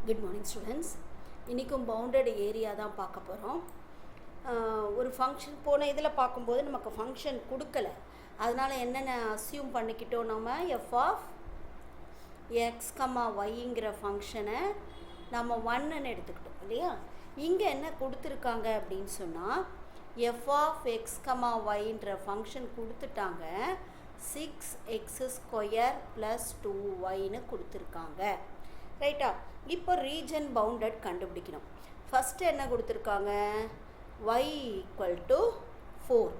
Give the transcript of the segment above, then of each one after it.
Good morning students. இன்றைக்கும் bounded area தான் பார்க்க போகிறோம். ஒரு ஃபங்க்ஷன் போன இதில் பார்க்கும்போது நமக்கு ஃபங்க்ஷன் கொடுக்கல, அதனால் என்னென்ன அஸ்யூம் பண்ணிக்கிட்டோம், நம்ம எஃப் ஆஃப் எக்ஸ் கம்மா ஒய்ங்கிற ஃபங்க்ஷனை நம்ம ஒன்னுன்னு எடுத்துக்கிட்டோம் இல்லையா. இங்கே என்ன கொடுத்துருக்காங்க அப்படின்னு சொன்னால் எஃப் ஆஃப் எக்ஸ் கம்மா ஒய்ன்ற ஃபங்க்ஷன் கொடுத்துட்டாங்க. 6x² + 2y கொடுத்துருக்காங்க, ரைட்டா. இப்போ ரீஜன் பவுண்டட் கண்டுபிடிக்கணும். ஃபஸ்ட்டு என்ன கொடுத்துருக்காங்க, y = 4.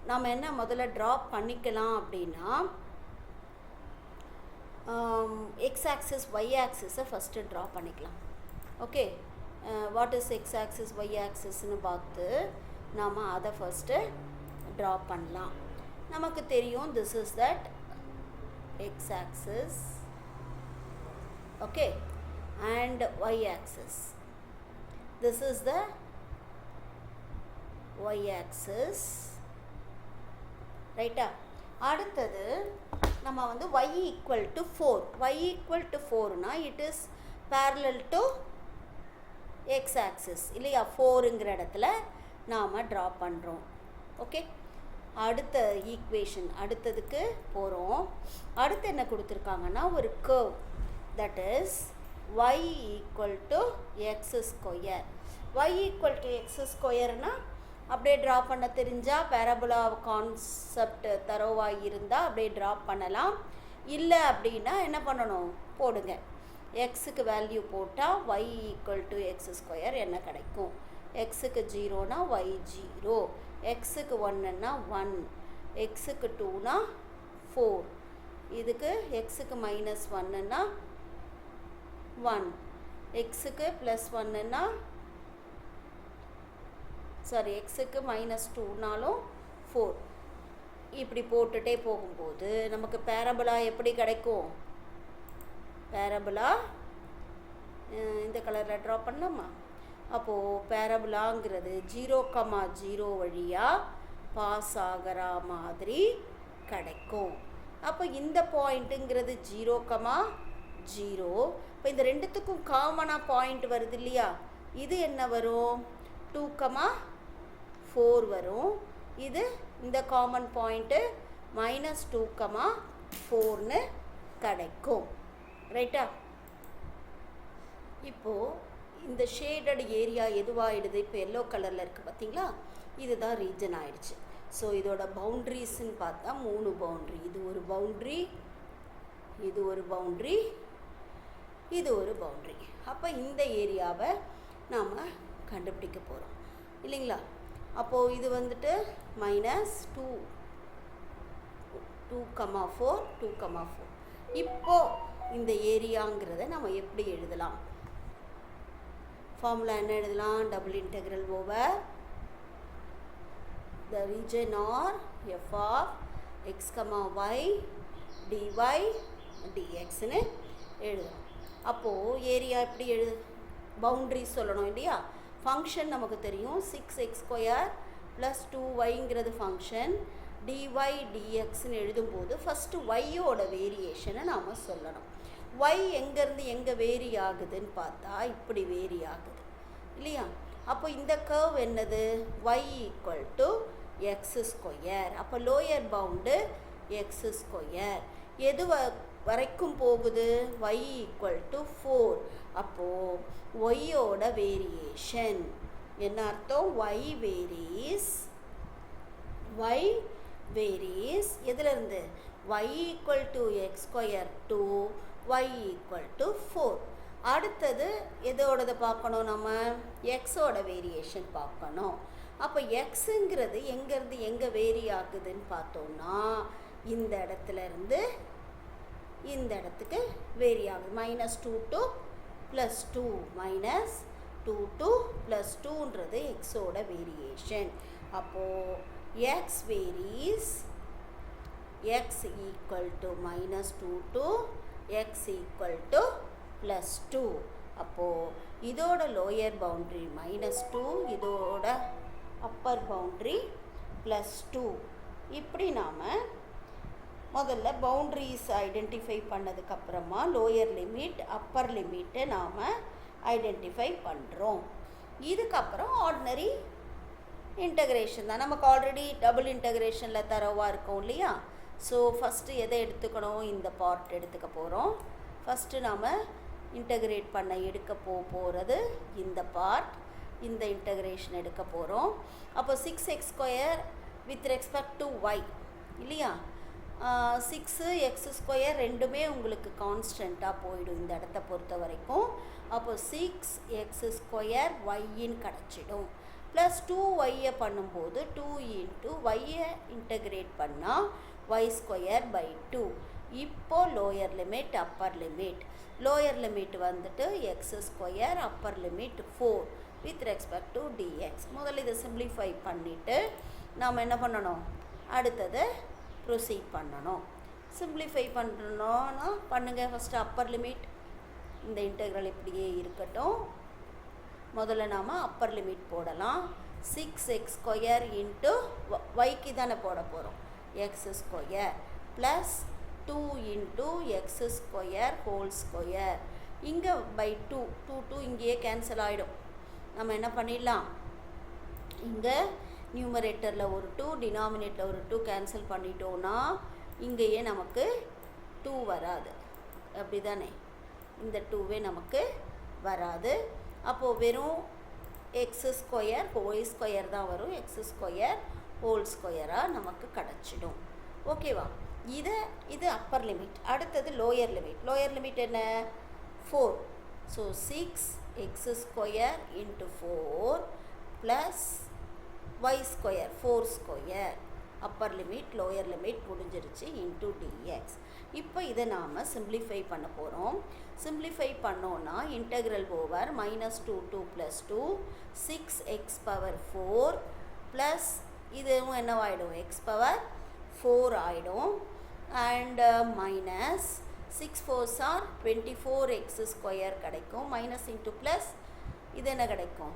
நம்ம என்ன முதல்ல ட்ராப் பண்ணிக்கலாம் அப்படின்னா எக்ஸ் ஆக்சிஸ் ஒய் ஆக்சிஸை ஃபஸ்ட்டு ட்ரா பண்ணிக்கலாம். Okay, what is X axis Y ஆக்சிஸ்ன்னு பார்த்து நாம் அதை ஃபஸ்ட்டு ட்ரா பண்ணலாம். நமக்கு தெரியும் this is that X axis, okay, and y axis. This is the y axis, right? அடுத்தது நம்ம வந்து y = 4. y = 4னா it is parallel to x axis இல்லையா. 4ங்கிற இடத்துல நாம் ட்ரா பண்ணுறோம். ஓகே, அடுத்த ஈக்குவேஷன் அடுத்ததுக்கு போகிறோம். அடுத்து என்ன கொடுத்துருக்காங்கன்னா ஒரு curve, that is y = x². y = x²னா அப்படியே ட்ரா பண்ண தெரிஞ்சால், பேரபோலா கான்செப்ட் தரோவாக இருந்தால் அப்படியே ட்ரா பண்ணலாம். இல்லை அப்படின்னா என்ன பண்ணணும், போடுங்க. எக்ஸுக்கு வேல்யூ போட்டால் y = x² என்ன கிடைக்கும். எக்ஸுக்கு 0னா y 0, எக்ஸுக்கு 1ன்னா 1, எக்ஸுக்கு 2னா 4, இதுக்கு எக்ஸுக்கு -1ன்னா 1, எக்ஸுக்கு +1ன்னா சாரி எக்ஸுக்கு -2னாலும் 4. இப்படி போட்டுகிட்டே போகும்போது நமக்கு பேரபோலா எப்படி கிடைக்கும். பேரபோலா இந்த கலரில் ட்ரா பண்ணலாமா. அப்போது பேரபோலாங்கிறது 0,0 வழியாக பாஸ் ஆகிற மாதிரி கிடைக்கும். அப்போ இந்த பாயிண்ட்டுங்கிறது 0,0. இப்போ இந்த ரெண்டுத்துக்கும் காமனாக பாயிண்ட் வருது இல்லையா. இது என்ன வரும், 2,4 வரும். இது இந்த காமன் பாயிண்ட்டு -2,4ன்னு கிடைக்கும், ரைட்டா. இப்போது இந்த ஷேடட் ஏரியா எதுவாகிடுது, இப்போ எல்லோ கலரில் இருக்குது பார்த்தீங்களா, இதுதான் ரீஜன் ஆயிடுச்சு. ஸோ இதோட பவுண்ட்ரிஸ்ன்னு பார்த்தா 3 பவுண்ட்ரி. இது ஒரு பவுண்ட்ரி, இது ஒரு பவுண்ட்ரி, இது ஒரு பவுண்ட்ரி. அப்போ இந்த ஏரியாவை நாம் கண்டுபிடிக்க போகிறோம் இல்லைங்களா. அப்போது இது வந்துட்டு -2,4, 2,4. இப்போது இந்த ஏரியாங்கிறத நம்ம எப்படி எழுதலாம், ஃபார்முலா என்ன எழுதலாம், ∬ the region or f of x, y dy dxன்னு எழுதலாம். அப்போது ஏரியா எப்படி பவுண்ட்ரி சொல்லணும் இல்லையா. ஃபங்க்ஷன் நமக்கு தெரியும், 6x² + 2yங்கிறது ஃபங்க்ஷன். dy dxன்னு எழுதும்போது ஃபஸ்ட்டு ஒய்யோட வேரியேஷனை நாம் சொல்லணும். ஒய் எங்கேருந்து எங்கே வேரி ஆகுதுன்னு பார்த்தா இப்படி வேரி ஆகுது இல்லையா. அப்போ இந்த கர்வ் என்னது, y = x². அப்போ லோயர் பவுண்டு x². எது வரைக்கும் போகுது, y = 4. அப்போது ஒய்யோட வேரியேஷன் என்ன அர்த்தம், y வேரிஸ் எதுலேருந்து, y = x² to y = 4. அடுத்தது எதோடது பார்க்கணும், நம்ம எக்ஸோட வேரியேஷன் பார்க்கணும். அப்போ எக்ஸுங்கிறது எங்கேருந்து எங்கே வேரி ஆகுதுன்னு பார்த்தோன்னா இந்த இடத்துலேருந்து இந்த இடத்துக்கு வேரி ஆகுது. -2 to +2, -2 to +2ன்றது எக்ஸோட வேரியேஷன். அப்போது X varies, X = -2 to x = +2. அப்போது இதோட லோயர் பவுண்ட்ரி -2, இதோட அப்பர் பவுண்ட்ரி +2. இப்படி நாம் முதல்ல பவுண்ட்ரிஸ் ஐடென்டிஃபை பண்ணதுக்கப்புறமா லோயர் லிமிட் அப்பர் லிமிட்டை நாம் ஐடென்டிஃபை பண்ணுறோம். இதுக்கப்புறம் ஆர்டினரி இன்டகிரேஷன் தான். நமக்கு ஆல்ரெடி டபுள் இன்டகிரேஷனில் தரவாக இருக்கும் இல்லையா. ஸோ ஃபஸ்ட்டு எதை எடுத்துக்கணும், இந்த பார்ட் எடுத்துக்க போகிறோம். ஃபஸ்ட்டு நாம் இன்டகிரேட் பண்ண எடுக்க போகிறது இந்த பார்ட். இந்த இன்டகிரேஷன் எடுக்க போகிறோம். அப்போ 6x² with respect to Y இல்லையா. 6x² ரெண்டுமே உங்களுக்கு கான்ஸ்டண்ட்டாக போயிடும் இந்த இடத்த பொறுத்த வரைக்கும். அப்போ 6x² ஒய்ன்னு கிடச்சிடும். ப்ளஸ் 2y பண்ணும்போது 2 இன்ட்டு ஒய்யை இன்டகிரேட் பண்ணால் y²/2. இப்போது lower limit Appar limit. Lower limit வந்துட்டு x², upper limit 4 with respect to dx. முதல்ல இதை சிம்பிளிஃபை பண்ணிவிட்டு நாம் என்ன பண்ணணும், அடுத்தது ப்ரொசீட் பண்ணணும். சிம்பிளிஃபை பண்ணணும்னா பண்ணுங்கள். ஃபஸ்ட்டு அப்பர் லிமிட், இந்த இன்டெக்ரல் இப்படியே இருக்கட்டும். முதல்ல நாம் அப்பர் லிமிட் போடலாம். 6x² இன்ட்டு ஒய்க்கு தானே போட போகிறோம், x² plus 2 into x² whole square. இங்கே பை 2 2 இங்கேயே கேன்சல் ஆகிடும். நம்ம என்ன பண்ணிடலாம், இங்கே நியூமரேட்டரில் ஒரு 2 டினாமினேட்டரில் ஒரு 2 கேன்சல் பண்ணிட்டோன்னா இங்கேயே நமக்கு 2 வராது. அப்படி தானே, இந்த 2வே நமக்கு வராது. அப்போது வெறும் x² y² தான் வரும். x² ஹோல் ஸ்கொயராக நமக்கு கிடச்சிடும். ஓகேவா. இது அப்பர் லிமிட். அடுத்தது லோயர் லிமிட். லோயர் லிமிட் என்ன, 4. So 6x² into 4 plus y² 4². Appar limit lower limit முடிஞ்சிருச்சு இன்ட்டு dx. இப்போ இதை நாம் சிம்பிளிஃபை பண்ண போகிறோம். சிம்பிளிஃபை பண்ணோன்னா இன்டெக்ரல் ஓவர் -2 2 + 2 6x⁴ ப்ளஸ் இதுவும் என்னவாயிடும், x⁴ ஆகிடும். And minus 6 4s are 24x² கிடைக்கும். மைனஸ் இன்ட்டு ப்ளஸ் இது என்ன கிடைக்கும்,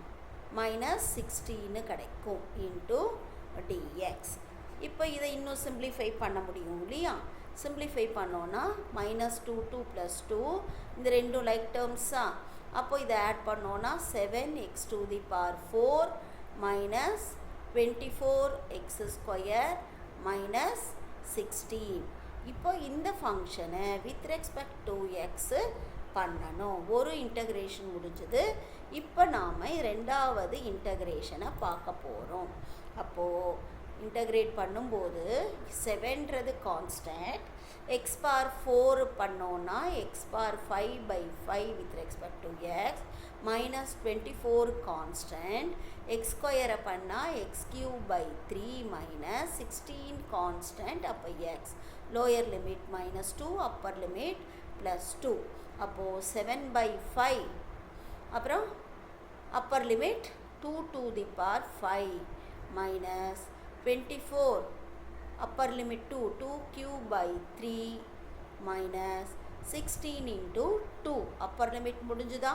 -16 கிடைக்கும் இன்ட்டு dx. இப்போ இதை இன்னும் சிம்பிளிஃபை பண்ண முடியும் இல்லையா. சிம்பிளிஃபை பண்ணோன்னா -2 2 + 2 இந்த ரெண்டும் லைக் டேர்ம்ஸா. அப்போ இதை ஆட் பண்ணோன்னா 7x⁴ மைனஸ் 24x² மைனஸ் 16. இப்போ இந்த ஃபங்க்ஷனை வித் ரெஸ்பெக்ட் டு x பண்ணணும். ஒரு இன்டகிரேஷன் முடிஞ்சது. இப்போ நாம் ரெண்டாவது இன்டகிரேஷனை பார்க்க போகிறோம். அப்போது இன்டகிரேட் பண்ணும்போது 7ன்றது கான்ஸ்டன்ட், x⁴ பண்ணோன்னா x⁵/5 with respect to x minus 24 constant, x² பண்ணால் x³ மைனஸ் 16 கான்ஸ்டன்ட். அப்போ x lower limit -2 upper limit +2. அப்போது 7/5 அப்புறம் upper limit 2 to the power 5 minus 24 upper limit 2/3 minus 16 into 2 upper limit முடிஞ்சுதா.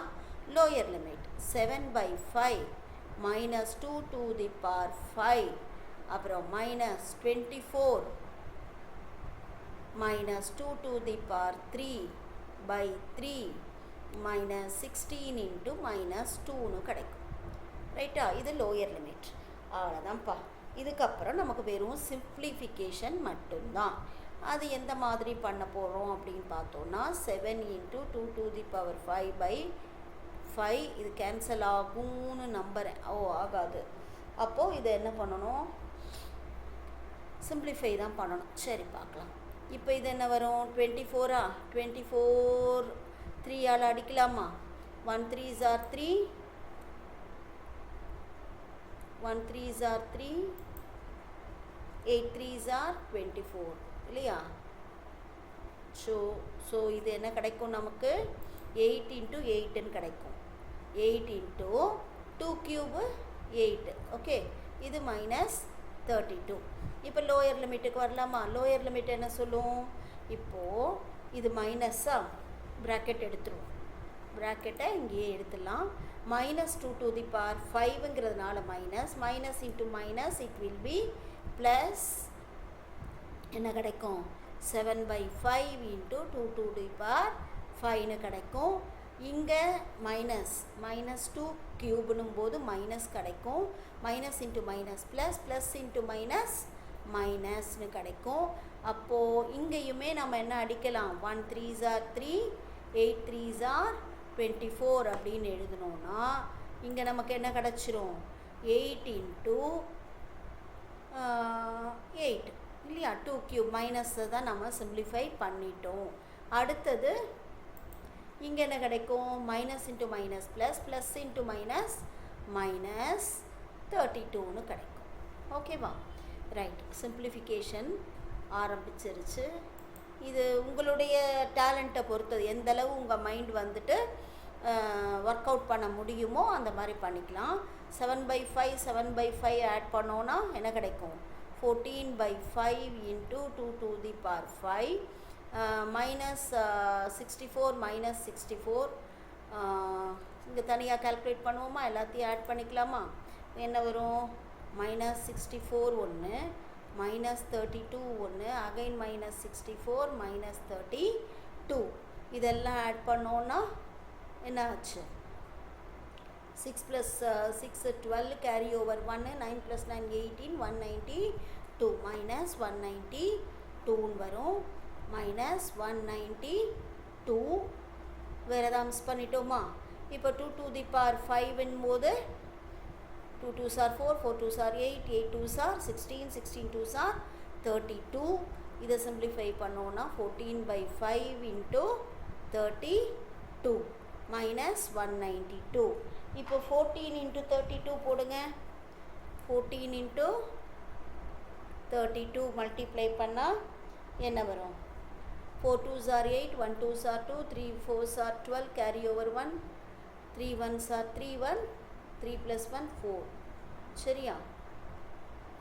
Lower limit 7/5 minus 2 to the power 5 அப்புறம் minus 24 minus 2 to the power 3/3 minus 16 into -2ன்னு கிடைக்கும். ரைட்டா. இது lower limit. அவ்வளோதான்ப்பா. இதுக்கப்புறம் நமக்கு வெறும் சிம்ப்ளிஃபிகேஷன் மட்டும்தான். அது எந்த மாதிரி பண்ண போகிறோம் அப்படின்னு பார்த்தோன்னா 7 இன்ட்டு 2 to the power 5/5 இது கேன்சல் ஆகும்னு நம்புகிறேன். ஆகாது. அப்போது இதை என்ன பண்ணணும், சிம்ப்ளிஃபை தான் பண்ணணும். சரி பார்க்கலாம். இப்போ இது என்ன வரும், 24 24 3ஆல் அடிக்கலாமா. 1 3s are 3 1 3s are 3 8 3s are 24 இல்லையா. ஸோ இது என்ன கிடைக்கும் நமக்கு, 8 இன்ட்டு 8ன்னு கிடைக்கும். 8 இன்ட்டு 2³ 8. ஓகே. இது -32. இப்போ லோயர் லிமிட்டுக்கு வரலாமா. லோயர் லிமிட் என்ன சொல்லும், இப்போது இது மைனஸா, ப்ராக்கெட் எடுத்துருவோம். ப்ராக்கெட்டை இங்கேயே எடுத்துடலாம். -2 to the power 5ங்கிறதுனால minus into minus it will be plus என்ன கிடைக்கும், 7/5 இன்ட்டு 2 to the power 5ன்னு கிடைக்கும். இங்கே மைனஸ் 2 க்யூப்னும் போது மைனஸ் கிடைக்கும். Minus into minus plus, plus into minus மைனஸ்னு கிடைக்கும். அப்போது இங்கேயுமே நம்ம என்ன அடிக்கலாம், 1 3s are 3, 8 3s are 24 அப்படின்னு எழுதணும்னா இங்கே நமக்கு என்ன கிடச்சிரும், 8 இன்ட்டு 8 இல்லையா, 2 க்யூப் மைனஸை தான் நம்ம சிம்பிளிஃபை பண்ணிட்டோம். அடுத்தது இங்கே என்ன கிடைக்கும், minus into minus plus, plus into minus minus 32ன்னு கிடைக்கும். ஓகேவா, ரைட். சிம்பிளிஃபிகேஷன் ஆரம்பிச்சிருச்சு. இது உங்களுடைய டேலண்ட்டை பொறுத்தது, எந்தளவு உங்கள் மைண்ட் வந்துட்டு ஒர்க் அவுட் பண்ண முடியுமோ அந்த மாதிரி பண்ணிக்கலாம். 7/5 7/5 ஆட் பண்ணோன்னா என்ன கிடைக்கும், 14/5 into 2 to the power 5 minus 64 minus 64. இங்கே தனியாக கால்குலேட் பண்ணுவோமா, எல்லாத்தையும் ஆட் பண்ணிக்கலாமா. என்ன வரும், மைனஸ் 64 ஒன்று, மைனஸ் 32 ஒன்று, அகைன் மைனஸ் 64 மைனஸ் 32. இதெல்லாம் ஆட் பண்ணோன்னா என்ன ஆச்சு, 6 + 6 12, கேரி ஓவர் 1, 9 + 9 18, 192 மைனஸ் 192 வரும். மைனஸ் 192 வேறு எதாவது மிஸ் பண்ணிட்டோமா. இப்போ 2 to the power 5 போது 2 2s are 4, 4 2s are 8, 8 2s are 16, 16 2s are 32. இதை சிம்பிளிஃபை பண்ணோன்னா 14/5 இன்ட்டு 32 மைனஸ் 192. இப்போ 14 இன்ட்டு 32 போடுங்க. 14 இன்ட்டு 32 மல்டிப்ளை பண்ணால் என்ன வரும், 4 2s are 8, 1 2s are 2, 3 4s are 12, carry over 1, 3 1s are 3 1, 3 + 1 4. சரியா,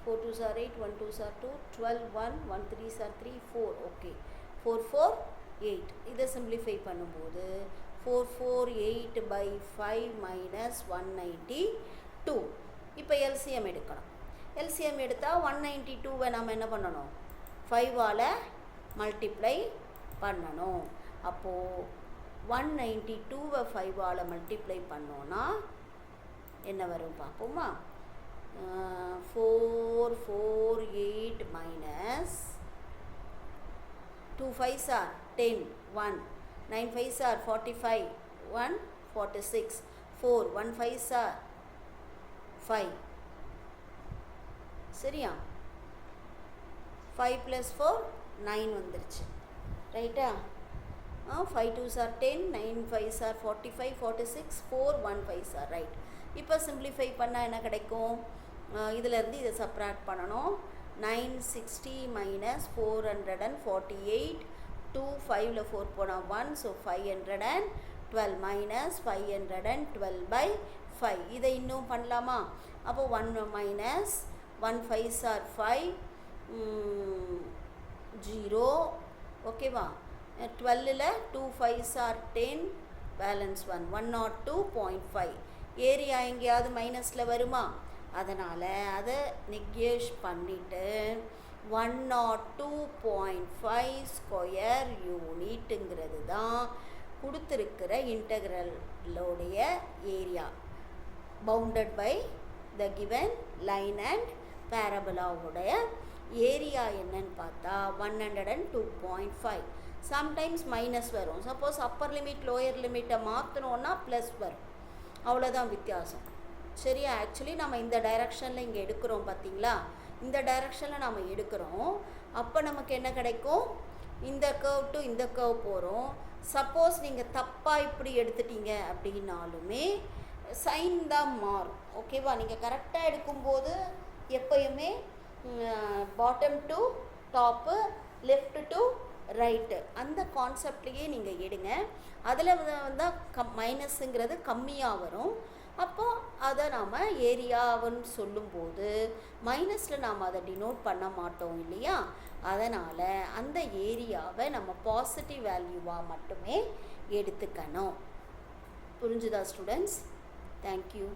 4 2s are 8, 1 2s are 2, 12 1, 1 3s are 3 4. Okay, 4 4 8. இதை simplify பண்ணும்போது 448/5 மைனஸ் 192. இப்போ எல்சிஎம் எடுக்கலாம். எல்சிஎம் எடுத்தால் 192வை நம்ம என்ன பண்ணணும், 5ஆல் மல்டிப்ளை பண்ணணும். அப்போது 192வை 5ஆல் மல்டிப்ளை பண்ணோன்னா என்ன வரும் பார்ப்போமா. 448 minus 2 5s are 10, 1 9 5s are 45, 1 46, 4 1 5s are 5. சரியா, 5 + 4 9 வந்துருச்சு. ரைட்டா, 5 2s are 10, 9 5s are 45, 46, 4 1 5s are right. இப்போ சிம்பிளிஃபை பண்ணால் என்ன கிடைக்கும், இதிலேருந்து இதை சப்ராக்ட் பண்ணணும். 960 மைனஸ் 448, 2 5ல் 4 போனால் 1, ஸோ 512 மைனஸ் 512/5. இதை இன்னும் பண்ணலாமா. அப்போ 1 மைனஸ் 1 5s are 5, 0. ஓகேவா, 12ல் 2 5s are 10, பேலன்ஸ் 1 102.5. ஏரியா எங்கேயாவது மைனஸில் வருமா, அதனால் அதை நெகேஷ் பண்ணிவிட்டு 102.5 ஸ்கொயர் யூனிட்டுங்கிறது தான் கொடுத்துருக்கிற இன்டெக்ரலோடைய area bounded by the given line and பேரபோலாவுடைய ஏரியா என்னன்னு பார்த்தா 102.5. சம்டைம்ஸ் மைனஸ் வரும். சப்போஸ் அப்பர் லிமிட் லோயர் லிமிட்டை மாற்றணுன்னா ப்ளஸ் வரும். அவ்வளோதான் வித்தியாசம். சரியா, ஆக்சுவலி நம்ம இந்த டைரக்ஷனில் இங்கே எடுக்கிறோம் பார்த்தீங்களா, இந்த டைரக்ஷனில் நம்ம எடுக்கிறோம். அப்போ நமக்கு என்ன கிடைக்கும், இந்த கர்வ் டு இந்த கர்வ் போகிறோம். சப்போஸ் நீங்கள் தப்பாக இப்படி எடுத்துட்டீங்க அப்படின்னாலுமே சைன் தான் மாறும். ஓகேவா, நீங்கள் கரெக்டாக எடுக்கும்போது எப்பயுமே bottom to top, left to right, அந்த கான்செப்ட்லேயே நீங்கள் எடுங்க. அதில் வந்து மைனஸுங்கிறது கம்மியாக வரும். அப்போது அதை நாம் ஏரியாவுன்னு சொல்லும்போது மைனஸில் நாம் அதை டினோட் பண்ண மாட்டோம் இல்லையா. அதனால் அந்த ஏரியாவை நம்ம பாசிட்டிவ் வேல்யூவாக மட்டுமே எடுத்துக்கணும். புரிஞ்சுதா ஸ்டூடெண்ட்ஸ்? தேங்க்யூ.